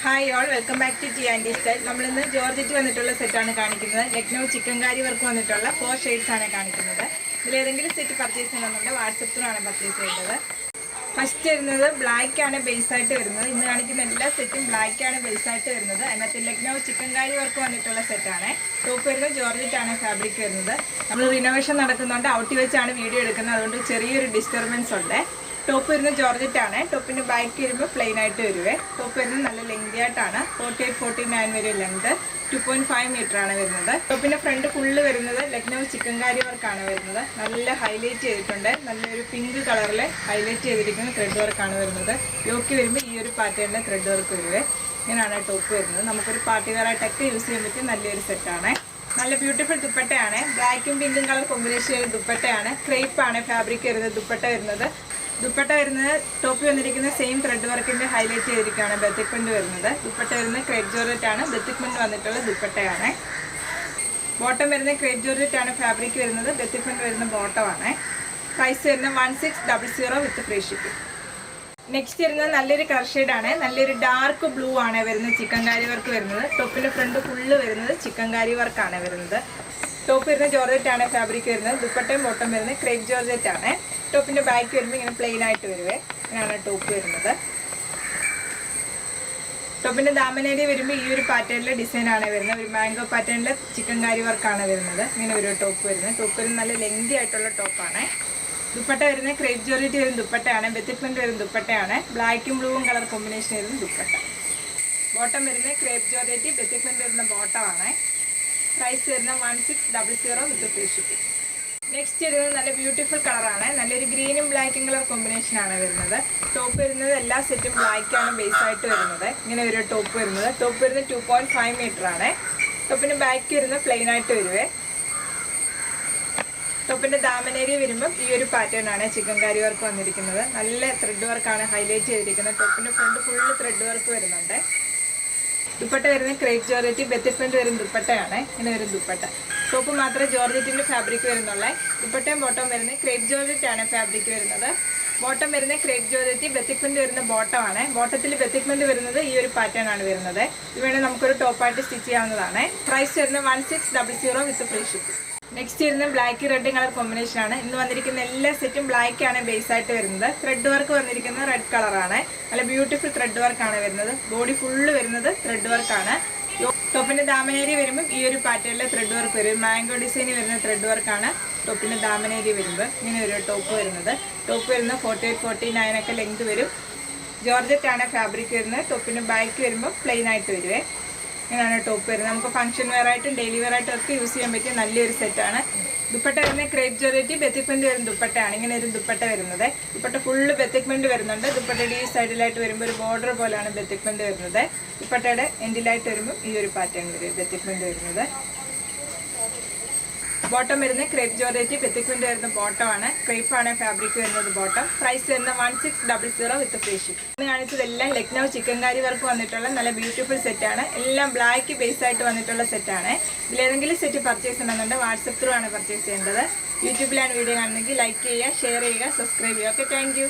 Hi all, welcome back to T and style. നമ്മളിന്ന് georgette വന്നിട്ടുള്ള സെറ്റാണ് കാണിക്കുന്നത്. ലക്നൗ ചിക്കൻകാരി വർക്ക് വന്നിട്ടുള്ള 4 ഷെയ്ഡ്സ് ആണ് കാണിക്കുന്നത്. ഇതിലേതെങ്കിലും സെറ്റ് പർച്ചേസ് ചെയ്യണമെന്നുണ്ടെങ്കിൽ വാട്സപ്പ് ത്രൂ ആണ് പർച്ചേസ് ചെയ്യേണ്ടത്. ഫസ്റ്റ് വരുന്നത് ബ്ലാക്ക് ആണ് ബേസ് ആയിട്ട് വരുന്നത്. ഇന്ന് കാണിക്കുന്ന എല്ലാ സെറ്റും ബ്ലാക്ക് ആണ് ബേസ് ആയിട്ട് വരുന്നത്. അതിനകത്ത് ലക്നൗ ചിക്കൻകാരി വർക്ക് വന്നിട്ടുള്ള സെറ്റാണ്. ടോപ്പ് വരുന്നത് ജോർജറ്റ് ആണ് ഫാബ്രിക് വരുന്നത്. നമ്മൾ റിനോവേഷൻ നടക്കുന്നുണ്ട്, ഔട്ടി വെച്ചാണ് വീഡിയോ എടുക്കുന്നത്, അതുകൊണ്ട് ചെറിയൊരു ഡിസ്റ്റർബൻസ് ഉണ്ട്. ടോപ്പ് വരുന്നത് ജോർജറ്റ് ആണ്. ടോപ്പിന്റെ ബാക്ക് വരുമ്പോൾ പ്ലെയിൻ ആയിട്ട് വരുവേ. ടോപ്പ് വരുന്നത് നല്ല ലെങ്തി ആയിട്ടാണ്. 48-49 വരെ ലെങ്ത്. 2.5 മീറ്റർ ആണ് വരുന്നത്. ടോപ്പിന്റെ ഫ്രണ്ട് ഫുള്ള് വരുന്നത് ലക്നൗ ചിക്കൻകാരി വർക്കാണ് വരുന്നത്. നല്ല ഹൈലൈറ്റ് ചെയ്തിട്ടുണ്ട്. നല്ലൊരു പിങ്ക് കളറിൽ ഹൈലൈറ്റ് ചെയ്തിരിക്കുന്ന ത്രെഡ് വർക്കാണ് വരുന്നത്. യോക്ക് വരുമ്പോൾ ഈ ഒരു പാറ്റേണിലെ ത്രെഡ് വർക്ക് വരുവേ. ഇങ്ങനെയാണ് ടോപ്പ് വരുന്നത്. നമുക്കൊരു പാർട്ടി വെയർ ആയിട്ടൊക്കെ യൂസ് ചെയ്യാൻ പറ്റിയ നല്ലൊരു സെറ്റാണ്. നല്ല ബ്യൂട്ടിഫുൾ ദുപ്പട്ടയാണ്. ബ്ലാക്കും പിങ്കും കളർ കോമ്പിനേഷൻ ദുപ്പട്ടയാണ്. ക്രേപ്പ് ആണ് ഫാബ്രിക് വരുന്നത്. ദുപ്പട്ട വരുന്നത് ടോപ്പ് വന്നിരിക്കുന്ന സെയിം ത്രെഡ് വർക്കിന്റെ ഹൈലൈറ്റ് ചെയ്തിരിക്കുകയാണ് ബത്തിക് പ്രിന്റ് വരുന്നത്. ദുപ്പട്ട വരുന്നത് ക്രേപ്പ് ജോർജറ്റ് ആണ്. ബത്തിക് പ്രിന്റ് വന്നിട്ടുള്ള ദുപ്പട്ടയാണ്. ബോട്ടം വരുന്നത് ക്രേപ്പ് ജോർജറ്റ് ആണ് ഫാബ്രിക് വരുന്നത്. ബത്തിക് പ്രിന്റ് വരുന്ന ബോട്ടം ആണ്. പ്രൈസ് വരുന്നത് 1600 വിത്ത് ഫ്രീ ഷിപ്പിംഗ്. നെക്സ്റ്റ് വരുന്നത് നല്ലൊരു കളർ ഷെയ്ഡാണ്. നല്ലൊരു ഡാർക്ക് ബ്ലൂ ആണ് വരുന്നത്. ചിക്കൻകാരി വർക്ക് വരുന്നത്. ടോപ്പിന്റെ ഫ്രണ്ട് ഫുള്ള് വരുന്നത് ചിക്കൻകാരി വർക്കാണ് വരുന്നത്. ടോപ്പ് വരുന്നത് ജോർജറ്റ് ആണ് ഫാബ്രിക് വരുന്നത്. ദുപ്പട്ടയും ബോട്ടം വരുന്നത് ക്രേപ്പ് ജോർജറ്റ് ആണ്. ടോപ്പിന്റെ ബാക്ക് വരുമ്പോൾ ഇങ്ങനെ പ്ലെയിൻ ആയിട്ട് വരുവേ. ഇങ്ങനെയാണ് ടോപ്പ് വരുന്നത്. ടോപ്പിന്റെ ദാമനേരി വരുമ്പോൾ ഈ ഒരു പാറ്റേണിലെ ഡിസൈൻ ആണ് വരുന്നത്. ഒരു മാംഗോ പാറ്റേണിലെ ചിക്കൻകാരി വർക്കാണ് വരുന്നത്. ഇങ്ങനെ ഒരു ടോപ്പ് വരുന്നത്. ടോപ്പ് വരുന്നത് നല്ല ലെങ്തി ആയിട്ടുള്ള ടോപ്പാണ്. ദുപ്പട്ട വരുന്നത് ക്രേപ്പ് ജോർജറ്റ് വരുന്ന ദുപ്പട്ടയാണ്. ബത്തിക് പ്രിന്റ് വരുന്ന ദുപ്പട്ടയാണ്. ബ്ലാക്കും ബ്ലൂവും കളർ കോമ്പിനേഷൻ വരുന്ന ദുപ്പട്ട. ബോട്ടം വരുന്നത് ക്രേപ്പ് ജോർജറ്റ് ബത്തിക് പ്രിന്റ് വരുന്ന ബോട്ടമാണ്. പ്രൈസ് വരുന്നത് 1600 വിത്ത് ഫ്രീ ഷിപ്പിംഗ്. നെക്സ്റ്റ് വരുന്നത് നല്ല ബ്യൂട്ടിഫുൾ കളറാണ്. നല്ലൊരു ഗ്രീനും ബ്ലാക്കും കളർ കോമ്പിനേഷൻ ആണ് വരുന്നത്. ടോപ്പ് വരുന്നത് എല്ലാ സെറ്റും ബ്ലാക്ക് ആണ് ബേസ് ആയിട്ട് വരുന്നത്. ഇങ്ങനെ ഒരു ടോപ്പ് വരുന്നത്. ടോപ്പ് വരുന്നത് 2.5 മീറ്റർ ആണ്. ടോപ്പിന്റെ ബാക്ക് വരുന്നത് പ്ലെയിൻ ആയിട്ട് വരുവേ. ടോപ്പിന്റെ ദാമനേരി വരുമ്പം ഈ ഒരു പാറ്റേൺ ആണ് ചിക്കൻകാരി വർക്ക് വന്നിരിക്കുന്നത്. നല്ല ത്രെഡ് വർക്കാണ് ഹൈലൈറ്റ് ചെയ്തിരിക്കുന്നത്. ടോപ്പിന്റെ ഫ്രണ്ട് ഫുള്ള് ത്രെഡ് വർക്ക് വരുന്നുണ്ട്. ദുപ്പട്ട വരുന്നത് ക്രേപ്പ് ജോർജറ്റ് ബത്തിക് പ്രിന്റ് വരുന്ന ദുപ്പട്ടയാണ്. ഇങ്ങനെ ഒരു ദുപ്പട്ട. ടോപ്പ് മാത്രമേ ജോർജറ്റിന്റെ ഫാബ്രിക് വരുന്നുള്ളൂ. ദുപ്പട്ടയും ബോട്ടം വരുന്നത് ക്രേപ്പ് ജോർജറ്റ് ആണ് ഫാബ്രിക് വരുന്നത്. ബോട്ടം വരുന്നത് ക്രേപ്പ് ജോർജറ്റ് ബത്തിക് പ്രിന്റ് വരുന്ന ബോട്ടമാണ്. ബോട്ടത്തിൽ ബത്തിക് പ്രിന്റ് വരുന്നത് ഈ ഒരു പാറ്റേൺ ആണ് വരുന്നത്. ഇത് വേണമെങ്കിൽ നമുക്കൊരു ടോപ്പായിട്ട് സ്റ്റിച്ച് ചെയ്യാവുന്നതാണ്. പ്രൈസ് വരുന്നത് 1600 വിത്ത് ഫ്രീ ഷിപ്പിംഗ്. നെക്സ്റ്റ് വരുന്നത് ബ്ലാക്ക് റെഡ് കളർ കോമ്പിനേഷൻ ആണ്. ഇന്ന് വന്നിരിക്കുന്ന എല്ലാ സെറ്റും ബ്ലാക്ക് ആണ് ബേസ് ആയിട്ട് വരുന്നത്. ത്രെഡ് വർക്ക് വന്നിരിക്കുന്നത് റെഡ് കളറാണ്. നല്ല ബ്യൂട്ടിഫുൾ ത്രെഡ് വർക്കാണ് വരുന്നത്. ബോഡി ഫുള്ള് വരുന്നത് ത്രെഡ് വർക്കാണ്. ടോപ്പിന്റെ ദാമനേരി വരുമ്പോൾ ഈ ഒരു പാറ്റേണിലെ ത്രെഡ് വർക്ക് വരും. മാംഗോ ഡിസൈനിൽ വരുന്ന ത്രെഡ് വർക്കാണ് ടോപ്പിന്റെ ദാമനേരി വരുമ്പോൾ. ഇങ്ങനെ ഒരു ടോപ്പ് വരുന്നത്. ടോപ്പ് വരുന്നത് 48-49 ഒക്കെ ലെങ്ത് വരും. ജോർജറ്റ് ആണ് ഫാബ്രിക് വരുന്നത്. ടോപ്പിന്റെ ബാക്ക് വരുമ്പോൾ പ്ലെയിൻ ആയിട്ട് വരുവേ. ഇങ്ങനെയാണ് ടോപ്പ് വരുന്നത്. നമുക്ക് ഫംഗ്ഷൻ വെയർ ആയിട്ടും ഡെയിലി വെയർ ആയിട്ടും ഒക്കെ യൂസ് ചെയ്യാൻ പറ്റിയ നല്ലൊരു സെറ്റാണ്. ദുപ്പട്ട വരുന്നത് ക്രേപ്പ് ജോർജറ്റ് ബത്തിക് പ്രിന്റ് വരുന്ന ദുപ്പട്ടയാണ്. ഇങ്ങനെ ഒരു ദുപ്പട്ട വരുന്നത്. ദുപ്പട്ട ഫുള്ള് ബത്തിക് പ്രിന്റ് വരുന്നുണ്ട്. ദുപ്പട്ടയുടെ ഈ സൈഡിലായിട്ട് വരുമ്പോൾ ഒരു ബോർഡർ പോലെയാണ് ബത്തിക് പ്രിന്റ് വരുന്നത്. ദുപ്പട്ടയുടെ എൻഡിലായിട്ട് വരുമ്പോൾ ഈ ഒരു പാറ്റേൺ വരും ബത്തിക് പ്രിന്റ് വരുന്നത്. ബോട്ടം വരുന്നത് ക്രേപ്പ് ജോർജറ്റ് ബത്തിക് പ്രിന്റ് വരുന്ന ബോട്ടമാണ്. ക്രേപ്പ് ആണ് ഫാബ്രിക് വരുന്നത് ബോട്ടം. പ്രൈസ് വരുന്നത് 1600 വിത്ത് ഫ്രീ ഷിപ്പിംഗ്. ഇന്ന് കാണിച്ചതെല്ലാം ലക്നൗ ചിക്കൻകാരി വർക്ക് വന്നിട്ടുള്ള നല്ല ബ്യൂട്ടിഫുൾ സെറ്റാണ്. എല്ലാം ബ്ലാക്ക് ബേസ് ആയിട്ട് വന്നിട്ടുള്ള സെറ്റാണ്. ഇതിലേതെങ്കിലും സെറ്റ് പർച്ചേസ് ചെയ്യണമെന്നുണ്ടെങ്കിൽ വാട്സപ്പ് ത്രൂ ആണ് പർച്ചേസ് ചെയ്യേണ്ടത്. യൂട്യൂബിലാണ് വീഡിയോ കാണുന്നതെങ്കിൽ ലൈക്ക് ചെയ്യുക, ഷെയർ ചെയ്യുക, സബ്സ്ക്രൈബ് ചെയ്യുക. Okay, thank you.